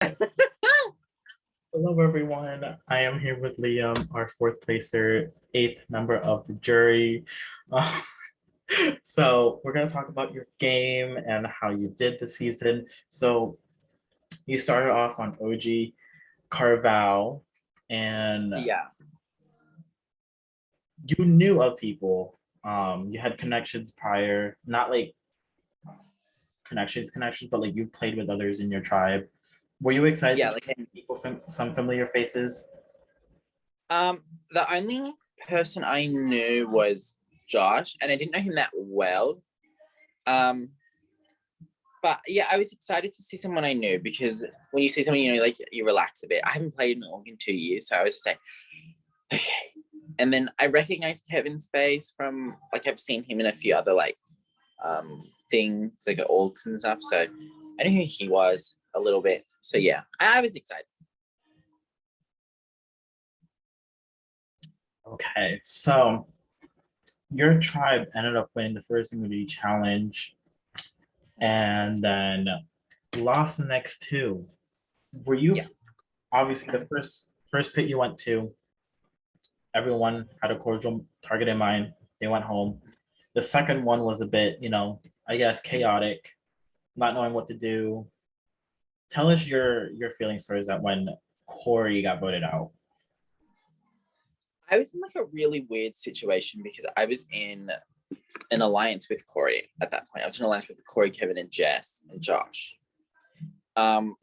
Hello, everyone. I am here with Liam, our fourth placer, eighth member of the jury. Uh, so we're going to talk about your game and how you did the season. So you started off on OG Carval, and Yeah, you knew of people. You had connections prior, not like connections, but like you played with others in your tribe. Were you excited to yeah. see Like, people, some familiar faces? the only person I knew was Josh, and I didn't know him that well. Um, but yeah, I was excited to see someone I knew because when you see someone you know, like you relax a bit. I haven't played in Org in 2 years, so I was just like, okay. And then I recognized Kevin's face from like I've seen him in a few other like things like orgs and stuff. So I knew who he was a little bit. So yeah, I was excited. Okay, so your tribe ended up winning the first immunity challenge and then lost the next two. Were you Yeah. obviously the first pit you went to? Everyone had a cordial target in mind. They went home. The second one was a bit, I guess chaotic, not knowing what to do. Tell us your feelings towards that when Corey got voted out. I was in like a really weird situation because I was in an alliance with Corey at that point. I was in an alliance with Corey, Kevin, and Jess and Josh. Um,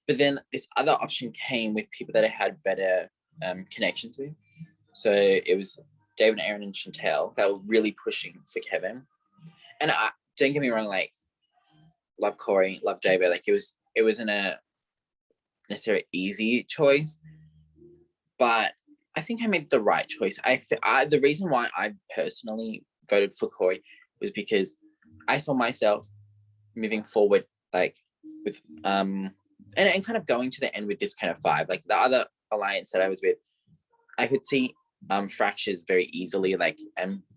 but then this other option came with people that I had better connections with. So it was David, Aaron, and Chantel that were really pushing for Kevin. And I don't get me wrong, like love Corey, love David. Like it wasn't a necessarily easy choice, but I think I made the right choice. The reason why I personally voted for Corey was because I saw myself moving forward, like with and kind of going to the end with this kind of vibe. Like the other alliance that I was with, I could see fractures very easily. Like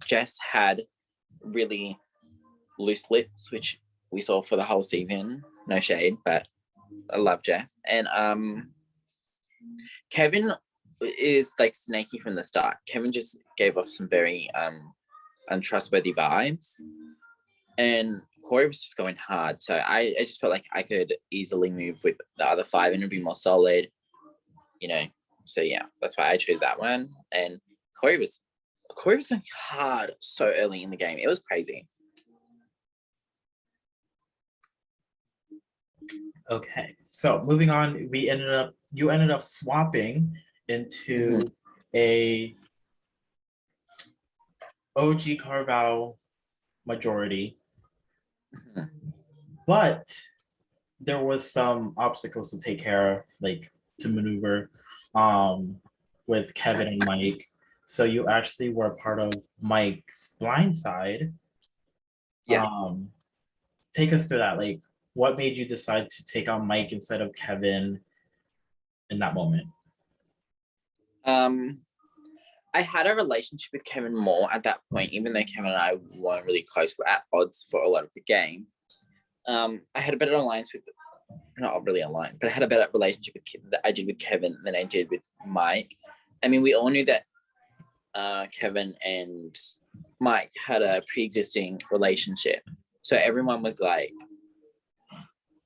Jess had really loose lips, which we saw for the whole season. No shade, but I love Jess. And Kevin is like snaky from the start. Kevin just gave off some very untrustworthy vibes. And Corey was just going hard. So I just felt like I could easily move with the other five and it'd be more solid, you know. So yeah, that's why I chose that one. And Corey was going hard so early in the game. It was crazy. Okay, so moving on, you ended up swapping into a OG Carval majority, but there was some obstacles to take care of, like to maneuver with Kevin and Mike. So you actually were a part of Mike's blind side. Yeah. Take us through that. Like, what made you decide to take on Mike instead of Kevin in that moment? Um, I had a relationship with Kevin more at that point, even though Kevin and I weren't really close. We're at odds for a lot of the game. I had a better alliance with, not really alliance, but I had a better relationship that I did with Kevin than I did with Mike. I mean, we all knew that Kevin and Mike had a pre-existing relationship, so everyone was like,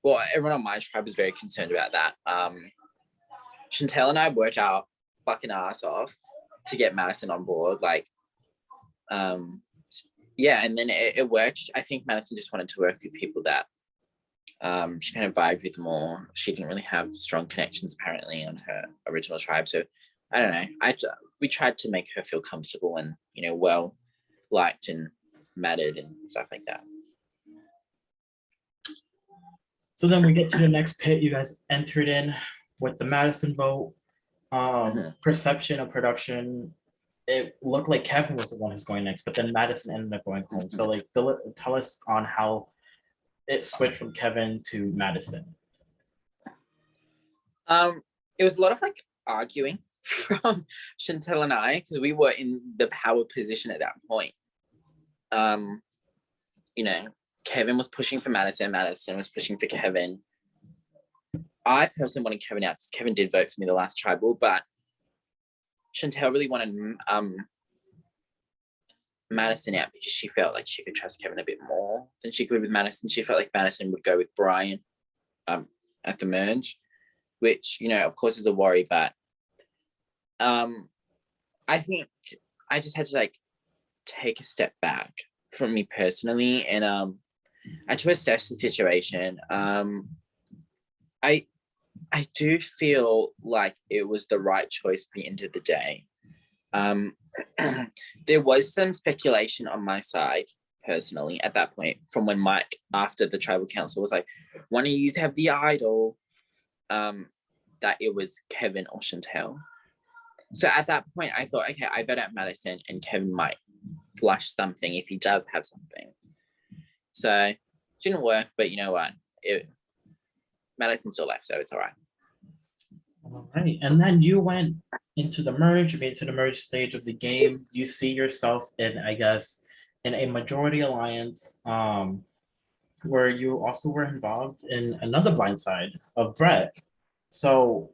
well, everyone on my tribe was very concerned about that. Chantel and I worked our fucking ass off to get Madison on board, like, yeah, and then it worked. I think Madison just wanted to work with people that she kind of vibed with more. She didn't really have strong connections apparently on her original tribe, so I don't know. We tried to make her feel comfortable and well liked and mattered and stuff like that. So then we get to the next pit. You guys entered in with the Madison vote. Perception of production, it looked like Kevin was the one who's going next, but then Madison ended up going home. So like, tell us on how it switched from Kevin to Madison. It was a lot of like arguing from Chantel and I because we were in the power position at that point. Kevin was pushing for Madison. Madison was pushing for Kevin. I personally wanted Kevin out because Kevin did vote for me the last tribal, but Chantel really wanted Madison out because she felt like she could trust Kevin a bit more than she could with Madison. She felt like Madison would go with Brian at the merge, which, you know, of course is a worry, but I think I just had to like take a step back from me personally and I had to assess the situation. I do feel like it was the right choice at the end of the day. There was some speculation on my side personally at that point from when Mike, after the tribal council, was like, one of you have the idol, that it was Kevin or Chantel. So at that point, I thought, okay, I bet at Madison and Kevin might flush something if he does have something. So it didn't work, but you know what? Madison still left, so it's all right. All right. And then you went into the merge, you made it to the merge stage of the game. You see yourself in, I guess, in a majority alliance, where you also were involved in another blind side of Brett. So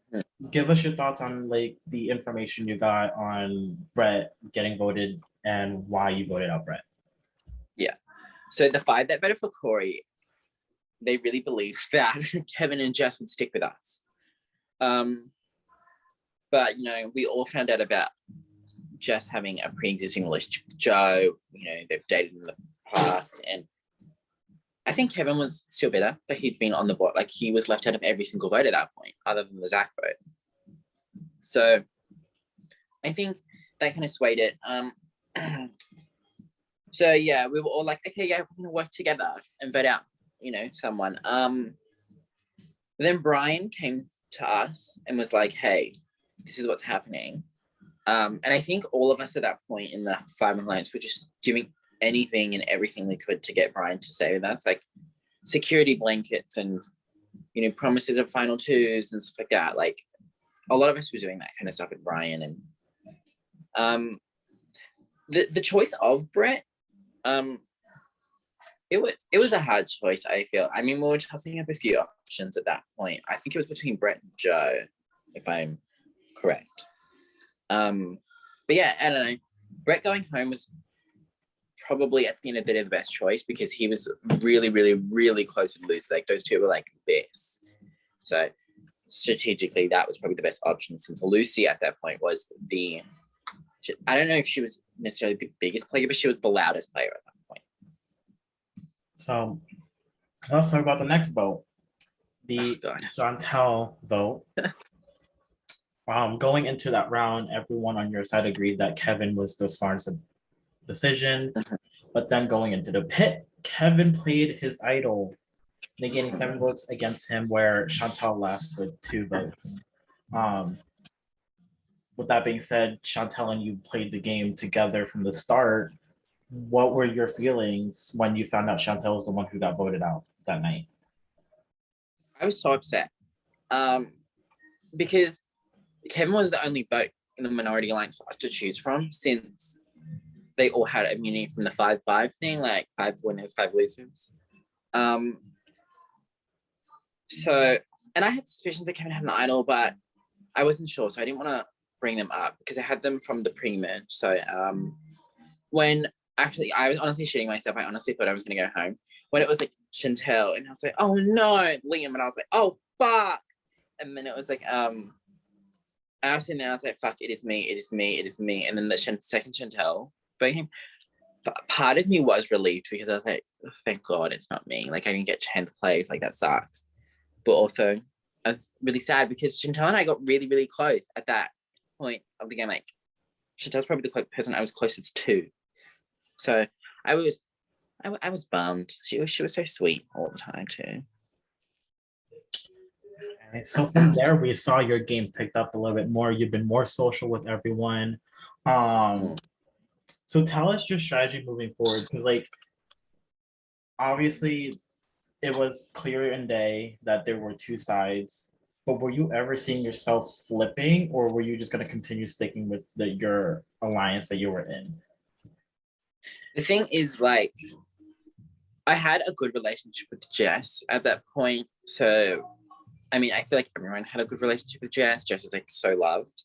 give us your thoughts on like the information you got on Brett getting voted and why you voted out Brett. Yeah. So the 5 that voted for Corey, they really believed that Kevin and Jess would stick with us. But you know, we all found out about Jess having a pre-existing relationship with Joe. You know, they've dated in the past, and I think Kevin was still better, but he's been on the board. Like he was left out of every single vote at that point, other than the Zach vote. So I think that kind of swayed it. So yeah, we were all like, okay, yeah, we're gonna work together and vote out, you know, someone. Then Brian came to us and was like, hey, this is what's happening. And I think all of us at that point in the 5 alliance were just giving anything and everything we could to get Brian to stay with us, like security blankets and, you know, promises of final twos and stuff like that. Like a lot of us were doing that kind of stuff with Brian. And the choice of Brett, it was a hard choice, I feel. I mean, we were tossing up a few options at that point. I think it was between Brett and Joe, if I'm correct. But yeah, I don't know. Brett going home was probably at the end of the day the best choice because he was really, really, really close with Lucy. Like those two were like this. So strategically, that was probably the best option since Lucy at that point was I don't know if she was necessarily the biggest player, but she was the loudest player at that point. So let's talk about the next vote, the Chantel vote. Going into that round, everyone on your side agreed that Kevin was the smartest decision. But then going into the pit, Kevin played his idol, negating 7 votes against him, where Chantel left with 2 votes. With that being said, Chantel and you played the game together from the start. What were your feelings when you found out Chantel was the one who got voted out that night? I was so upset because Kevin was the only vote in the minority alliance for us to choose from since they all had immunity from the 5-5 thing, like 5 winners, 5 losers. So, and I had suspicions that Kevin had an idol, but I wasn't sure, so I didn't want to bring them up because I had them from the pre-merge. So, when actually I was honestly shitting myself, I honestly thought I was going to go home when it was like Chantel, and I was like, oh no, Liam, and I was like, oh fuck, and then it was like, I was sitting there, I was like, fuck, it is me, it is me, it is me, and then the second Chantel vote him. Part of me was relieved because I was like, oh, thank God it's not me. Like I didn't get 10th place, like that sucks. But also, I was really sad because Chantel and I got really, really close at that point of the game. Like Chantel's probably the person I was closest to. So I was bummed. She was so sweet all the time too. Okay, so from there, we saw your game picked up a little bit more. You've been more social with everyone. So tell us your strategy moving forward, because like obviously it was clear in day that there were 2 sides, but were you ever seeing yourself flipping, or were you just going to continue sticking with your alliance that you were in? The thing is, like, I had a good relationship with Jess at that point, so I mean, I feel like everyone had a good relationship with Jess. Jess is like so loved.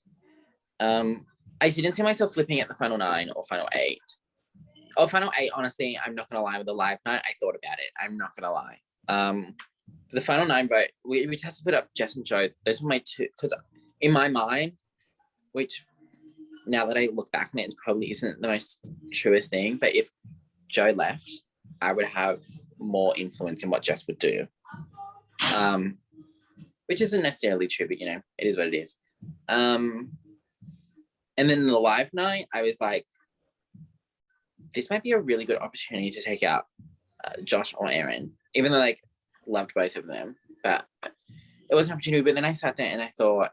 I didn't see myself flipping at the final 9 or final 8. Oh, final 8, honestly, I'm not gonna lie, with the live night, I thought about it. I'm not gonna lie. The final 9 vote, we just had to put up Jess and Joe. Those were my two, because in my mind, which now that I look back on it, it probably isn't the most truest thing, but if Joe left, I would have more influence in what Jess would do. Which isn't necessarily true, but it is what it is. And then the live night, I was like, this might be a really good opportunity to take out Josh or Aaron, even though like loved both of them, but it was an opportunity. But then I sat there and I thought,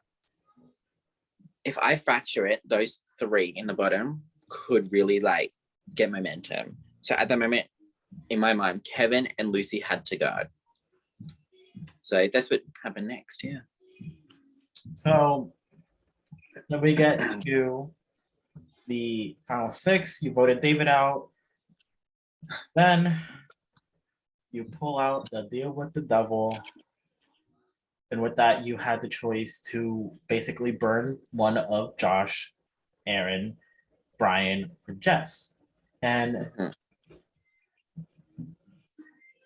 if I fracture it, those 3 in the bottom could really like get momentum. So at the moment, in my mind, Kevin and Lucy had to go. So that's what happened next. Yeah. So then we get to the final 6. You voted David out. Then you pull out the deal with the devil. And with that, you had the choice to basically burn one of Josh, Aaron, Brian, or Jess. And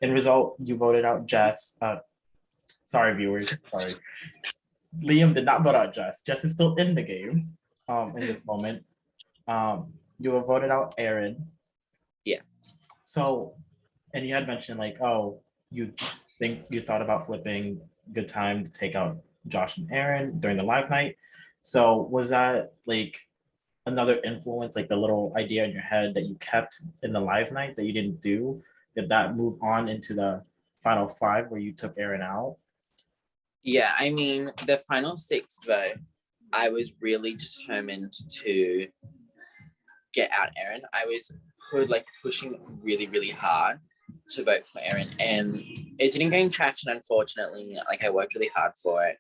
in result, you voted out Jess. Sorry, viewers. Sorry. Liam did not vote out Jess. Jess is still in the game in this moment. You were voted out Aaron. Yeah. So, and you had mentioned like, oh, you think you thought about flipping, good time to take out Josh and Aaron during the live night. So was that like another influence, like the little idea in your head that you kept in the live night that you didn't do? Did that move on into the final 5 where you took Aaron out? Yeah, I mean, the final 6 though, I was really determined to get out Aaron. I was pushing really, really hard to vote for Aaron, and it didn't gain traction, unfortunately. Like I worked really hard for it.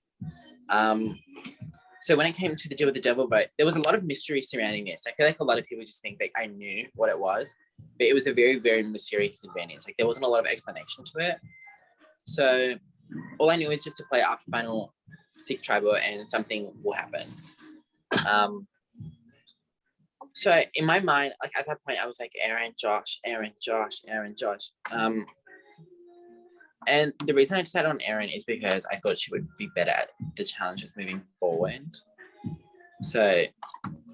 So when it came to the deal with the devil vote, there was a lot of mystery surrounding this. I feel like a lot of people just think that I knew what it was, but it was a very, very mysterious advantage. Like there wasn't a lot of explanation to it. So all I knew is just to play our final 6 tribal and something will happen. So in my mind, like at that point, I was like, Aaron, Josh, Aaron, Josh, Aaron, Josh. And the reason I decided on Aaron is because I thought she would be better at the challenges moving forward. So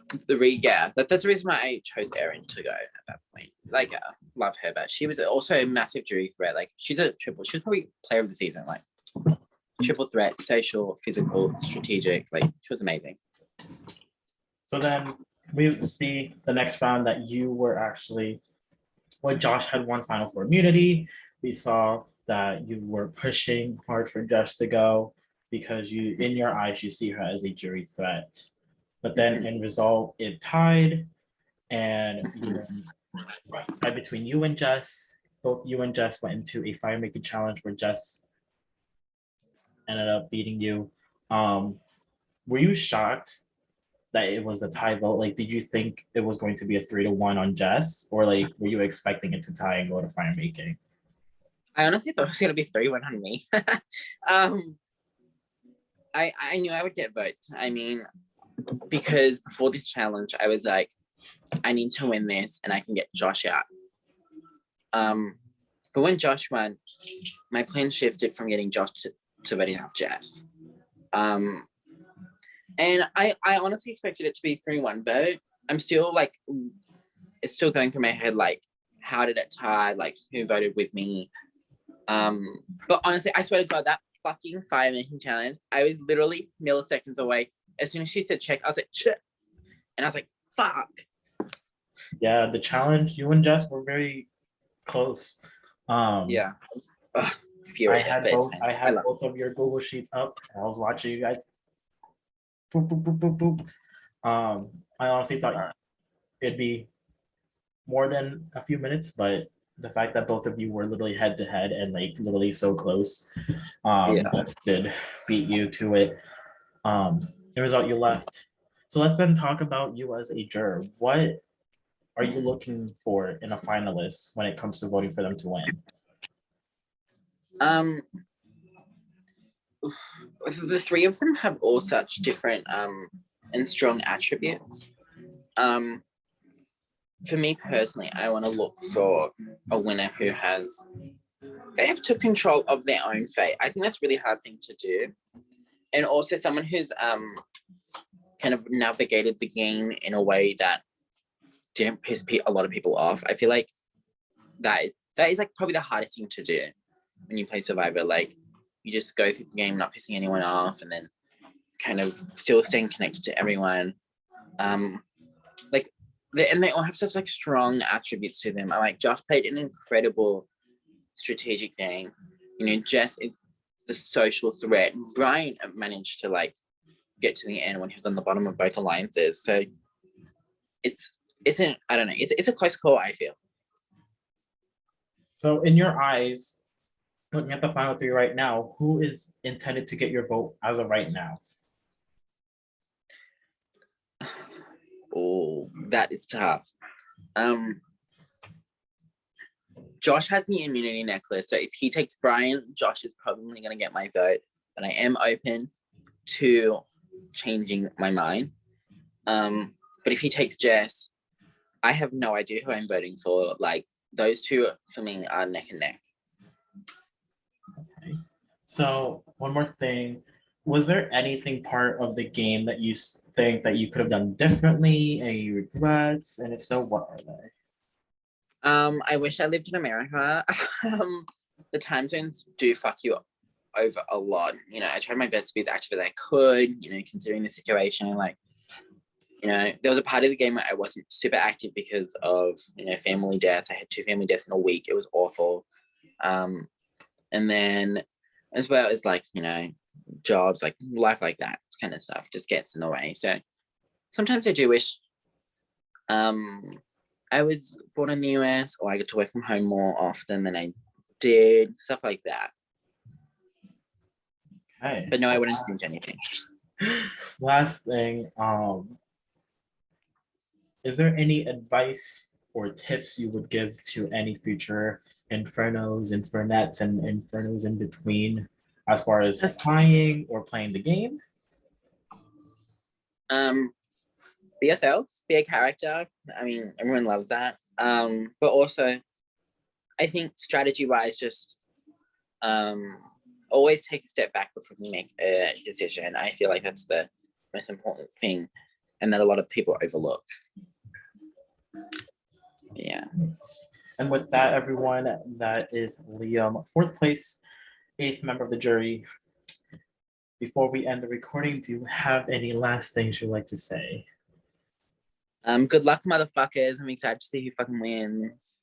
that's the reason why I chose Aaron to go at that point. Like, love her, but she was also a massive jury threat. Like, she's probably player of the season. Like, triple threat, social, physical, strategic. Like, she was amazing. So then we see the next round that you were actually, when Josh had won Final Four immunity, we saw that you were pushing hard for Josh to go because you, in your eyes, you see her as a jury threat. But then in result, it tied, and right between you and Jess, both you and Jess went into a fire making challenge where Jess ended up beating you. Were you shocked that it was a tie vote? Like, did you think it was going to be a 3-1 on Jess, or like, were you expecting it to tie and go to fire making? I honestly thought it was gonna be 3-1 on me. I knew I would get votes. I mean, because before this challenge, I was like, I need to win this and I can get Josh out. But when Josh won, my plan shifted from getting Josh to voting out Jess. And I honestly expected it to be 3-1, but I'm still like, it's still going through my head, like, how did it tie? Like, who voted with me? But honestly, I swear to God, that fucking fire making challenge, I was literally milliseconds away. As soon as she said check, I was like, check. And I was like, fuck. Yeah, the challenge, you and Jess were very close. Yeah. Ugh, I furious. had both of your Google Sheets up. I was watching you guys. Boop, boop, boop, boop, boop. I honestly thought it'd be more than a few minutes, but the fact that both of you were literally head to head and like literally so close, Jess did beat you to it. The result, you left. So let's then talk about you as a juror. What are you looking for in a finalist when it comes to voting for them to win? the three of them have all such different and strong attributes. For me personally, I want to look for a winner who they have took control of their own fate. I think that's a really hard thing to do. And also someone who's kind of navigated the game in a way that didn't piss a lot of people off. I feel like that is like probably the hardest thing to do when you play Survivor. Like you just go through the game not pissing anyone off and then kind of still staying connected to everyone. Like and they all have such like strong attributes to them. I like Josh played an incredible strategic game. You know, Jess is the social threat. Brian managed to like get to the end when he was on the bottom of both alliances. So I don't know. It's a close call, I feel. So in your eyes, looking at the final three right now, who is intended to get your vote as of right now? Oh, that is tough. Josh has the immunity necklace, so if he takes Brian, Josh is probably going to get my vote. But I am open to changing my mind. But if he takes Jess, I have no idea who I'm voting for. Like those two for me are neck and neck. Okay. So one more thing. Was there anything part of the game that you think that you could have done differently? Any regrets? And if so, what are they? I wish I lived in America. The time zones do fuck you over a lot. You know, I tried my best to be as active as I could, you know, considering the situation. Like, you know, there was a part of the game where I wasn't super active because of, you know, family deaths. I had 2 family deaths in a week. It was awful. And then as well as like, you know, jobs, like life like that kind of stuff just gets in the way. So sometimes I do wish I was born in the US or I get to work from home more often than I did, stuff like that. Okay. But no, I wouldn't change anything. Last thing, is there any advice or tips you would give to any future Infernos, Infernettes, and Infernos in between as far as applying or playing the game? Be yourself, be a character. I mean, everyone loves that. But also, I think strategy-wise, just always take a step back before you make a decision. I feel like that's the most important thing, and that a lot of people overlook. Yeah. And with that, everyone, that is Liam, 4th place, 8th member of the jury. Before we end the recording, do you have any last things you'd like to say? Good luck, motherfuckers. I'm excited to see who fucking wins.